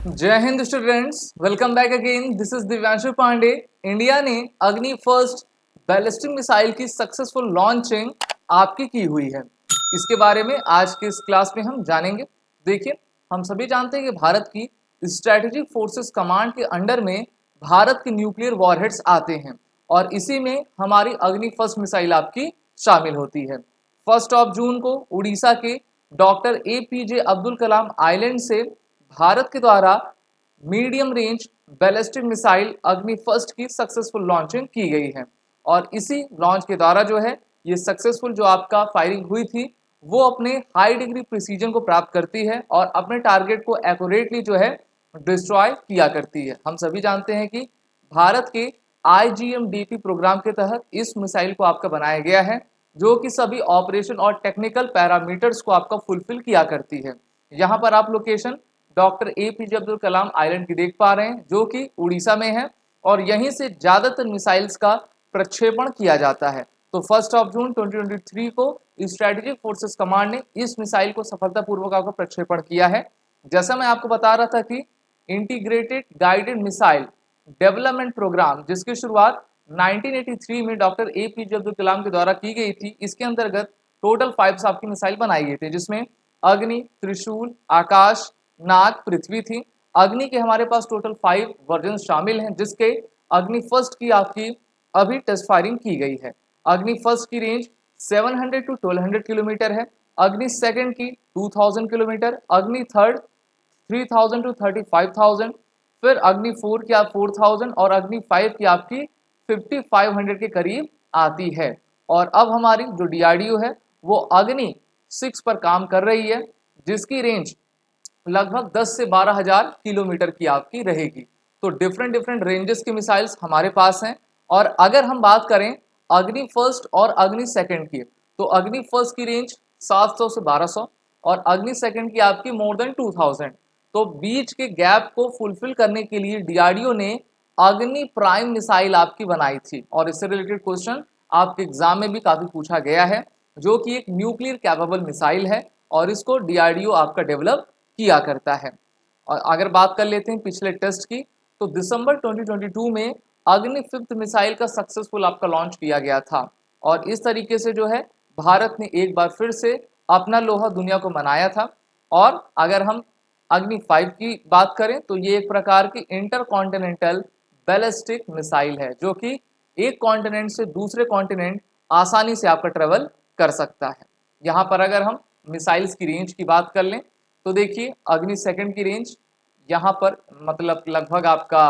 जय हिंद students, welcome back again. This is Divyanshu Pandey. India ने अग्नि फर्स्ट बैलिस्टिक मिसाइल की सक्सेसफुल लॉन्चिंग आपकी की हुई है। इसके बारे में आज के इस क्लास में हम जानेंगे। देखिए, हम सभी जानते हैं कि भारत की स्ट्रेटेजिक फोर्सेस कमांड के अंडर में भारत के न्यूक्लियर वॉरहेड्स आते हैं और इसी में हमारी अग्नि फर्स्ट मिसाइल आपकी शामिल होती है। 1 जून को उड़ीसा के doctor APJ Abdul Kalam island से भारत के द्वारा मीडियम रेंज बैलिस्टिक मिसाइल अग्नि फर्स्ट की सक्सेसफुल लॉन्चिंग की गई है और इसी लॉन्च के द्वारा जो है ये सक्सेसफुल जो आपका फायरिंग हुई थी वो अपने हाई डिग्री प्रिसीजन को प्राप्त करती है और अपने टारगेट को एक्यूरेटली जो है डिस्ट्रॉय किया करती है। हम सभी जानते हैं कि भारत के IGM-DP प्रोग्राम के तहत इस मिसाइल को आपका बनाया गया है जो कि सभी ऑपरेशन और टेक्निकल पैरामीटर्स को आपका फुलफिल किया करती है। यहाँ पर आप location doctor APJ Abdul Kalam island की देख पा रहे हैं जो कि उड़ीसा में है और यहीं से ज़्यादातर मिसाइल्स का प्रक्षेपण किया जाता है। तो 1 जून 2023 को स्ट्रेटेजिक फोर्सेस कमांड ने इस मिसाइल को सफलतापूर्वक आपका प्रक्षेपण किया है। जैसा मैं आपको बता रहा था कि integrated guided missile development program जिसकी शुरुआत 1983 में डॉक्टर APJ अब्दुल कलाम के द्वारा की गई थी, इसके अंतर्गत टोटल 5 आपकी मिसाइल बनाई गई थी जिसमें अग्नि, त्रिशूल, आकाश, नाग, पृथ्वी थी। अग्नि के हमारे पास टोटल 5 वर्जन शामिल हैं जिसके अग्नि फर्स्ट की आपकी अभी टेस्ट फायरिंग की गई है। अग्नि फर्स्ट की रेंज 700 टू 1200 किलोमीटर है, अग्नि सेकंड की 2000 किलोमीटर, अग्नि थर्ड 3000 टू 35,000, फिर अग्नि 4 की आप 4000 और अग्नि 5 की आपकी 5500 के करीब आती है। और अब हमारी जो DRDO है वो अग्नि 6 पर काम कर रही है जिसकी रेंज लगभग 10 से 12,000 किलोमीटर की आपकी रहेगी। तो डिफरेंट रेंजेस की मिसाइल्स हमारे पास हैं। और अगर हम बात करें अग्नि फर्स्ट और अग्नि सेकंड की, तो अग्नि फर्स्ट की रेंज 700 से 1200 और अग्नि सेकंड की आपकी मोर देन 2000। तो बीच के गैप को फुलफिल करने के लिए DRDO ने अग्नि प्राइम मिसाइल आपकी बनाई थी और इससे रिलेटेड क्वेश्चन आपके एग्जाम में भी काफी पूछा गया है, जो कि एक न्यूक्लियर कैपेबल मिसाइल है और इसको DRDO आपका डेवलप किया करता है। और अगर बात कर लेते हैं पिछले टेस्ट की, तो दिसंबर 2022 में अग्नि फिफ्थ मिसाइल का सक्सेसफुल आपका लॉन्च किया गया था और इस तरीके से जो है भारत ने एक बार फिर से अपना लोहा दुनिया को मनाया था। और अगर हम अग्नि 5 की बात करें तो ये एक प्रकार की इंटर कॉन्टिनेंटल बैलिस्टिक मिसाइल है जो कि एक कॉन्टिनेंट से दूसरे कॉन्टिनेंट आसानी से आपका ट्रेवल कर सकता है। यहाँ पर अगर हम मिसाइल्स की रेंज की बात कर लें तो देखिए अग्नि सेकंड की रेंज यहाँ पर मतलब लगभग आपका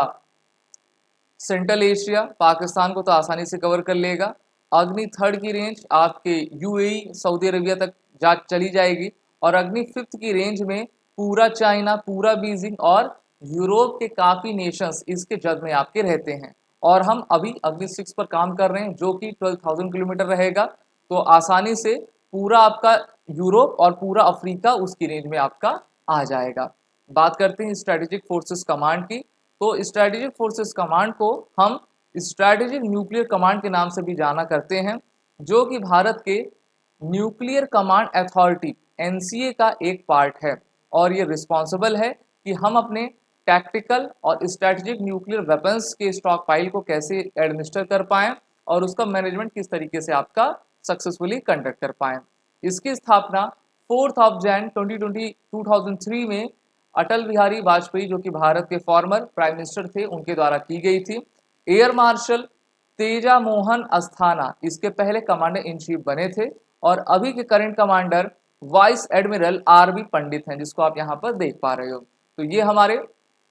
सेंट्रल एशिया पाकिस्तान को तो आसानी से कवर कर लेगा। अग्नि थर्ड की रेंज आपके UAE सऊदी अरबिया तक जा चली जाएगी और अग्नि फिफ्थ की रेंज में पूरा चाइना, पूरा बीजिंग और यूरोप के काफ़ी नेशंस इसके जद में आपके रहते हैं। और हम अभी अग्नि 6 पर काम कर रहे हैं जो कि 12,000 किलोमीटर रहेगा। तो आसानी से पूरा आपका यूरोप और पूरा अफ्रीका उसकी रेंज में आपका आ जाएगा। बात करते हैं स्ट्रेटेजिक फोर्सेस कमांड की, तो स्ट्रेटेजिक फोर्सेस कमांड को हम स्ट्रेटेजिक न्यूक्लियर कमांड के नाम से भी जाना करते हैं, जो कि भारत के न्यूक्लियर कमांड अथॉरिटी NCA का एक पार्ट है और ये रिस्पॉन्सिबल है कि हम अपने टैक्टिकल और स्ट्रेटेजिक न्यूक्लियर वेपन्स के स्टॉक पाइल को कैसे एडमिनिस्टर कर पाएँ और उसका मैनेजमेंट किस तरीके से आपका सक्सेसफुली कंडक्ट कर पाएँ। इसकी स्थापना 4 जनवरी 2003 में अटल बिहारी वाजपेयी जो कि भारत के फॉर्मर प्राइम मिनिस्टर थे उनके द्वारा की गई थी। एयर मार्शल तेजा मोहन अस्थाना इसके पहले कमांडर इन चीफ बने थे और अभी के current commander vice admiral RB पंडित हैं जिसको आप यहाँ पर देख पा रहे हो। तो ये हमारे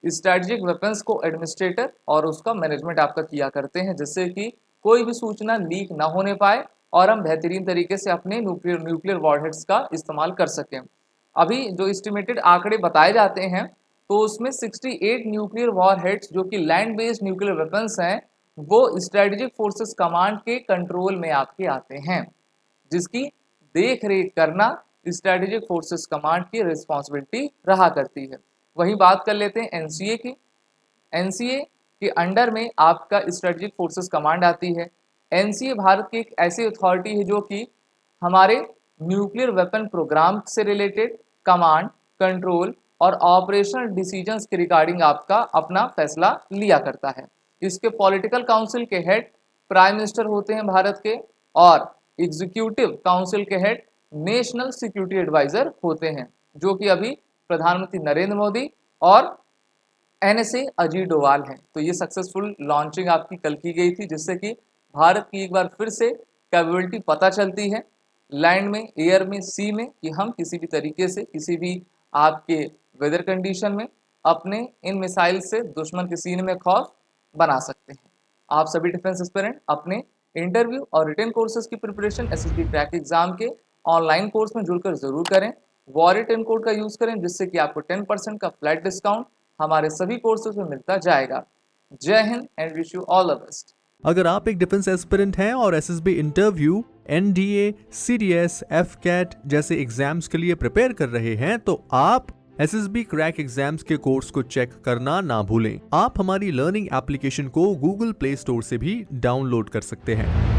स्ट्रेटेजिक वेपन्स को एडमिनिस्ट्रेटर और उसका मैनेजमेंट आपका किया करते हैं जिससे कि कोई भी सूचना लीक ना होने पाए और हम बेहतरीन तरीके से अपने न्यूक्लियर वॉरहेड्स का इस्तेमाल कर सकें। अभी जो एस्टिमेटेड आंकड़े बताए जाते हैं तो उसमें 68 न्यूक्लियर वॉरहेड्स जो कि लैंड बेस्ड न्यूक्लियर वेपन्स हैं वो स्ट्रेटेजिक फोर्सेस कमांड के कंट्रोल में आपके आते हैं, जिसकी देख रेख करना स्ट्रेटेजिक फोर्सेस कमांड की रिस्पॉन्सिबिलिटी रहा करती है। वहीं बात कर लेते हैं NCA की। NCA के अंडर में आपका स्ट्रेटेजिक फोर्सेस कमांड आती है। NCA भारत की एक ऐसी अथॉरिटी है जो कि हमारे न्यूक्लियर वेपन प्रोग्राम से रिलेटेड कमांड, कंट्रोल और ऑपरेशनल डिसीजंस के रिगार्डिंग आपका अपना फैसला लिया करता है। इसके पॉलिटिकल काउंसिल के हेड प्राइम मिनिस्टर होते हैं भारत के, और एग्जीक्यूटिव काउंसिल के हेड नेशनल सिक्योरिटी एडवाइजर होते हैं, जो कि अभी प्रधानमंत्री नरेंद्र मोदी और एनएसए अजीत डोवाल हैं। तो ये सक्सेसफुल लॉन्चिंग आपकी कल की गई थी, जिससे कि भारत की एक बार फिर से कैपेबिलिटी पता चलती है लैंड में, एयर में, सी में, कि हम किसी भी तरीके से किसी भी आपके वेदर कंडीशन में अपने इन मिसाइल से दुश्मन के सीने में खौफ बना सकते हैं। आप सभी डिफेंस एस्पिरेंट अपने इंटरव्यू और रिटन कोर्सेज की प्रिपरेशन एसएसबी क्रैक एग्जाम के ऑनलाइन कोर्स में जुड़कर जरूर करें। वॉरिटन कोड का यूज करें, जिससे कि आपको 10% का फ्लैट डिस्काउंट हमारे सभी कोर्सेज में मिलता जाएगा। जय Hind and wish you all the best. अगर आप एक डिफेंस एस्पिरेंट हैं और SSB interview, NDA, CDS, AFCAT जैसे एग्जाम्स के लिए प्रिपेयर कर रहे हैं, तो आप एसएसबी क्रैक एग्जाम्स के कोर्स को चेक करना ना भूलें। आप हमारी लर्निंग एप्लीकेशन को गूगल प्ले स्टोर से भी डाउनलोड कर सकते हैं।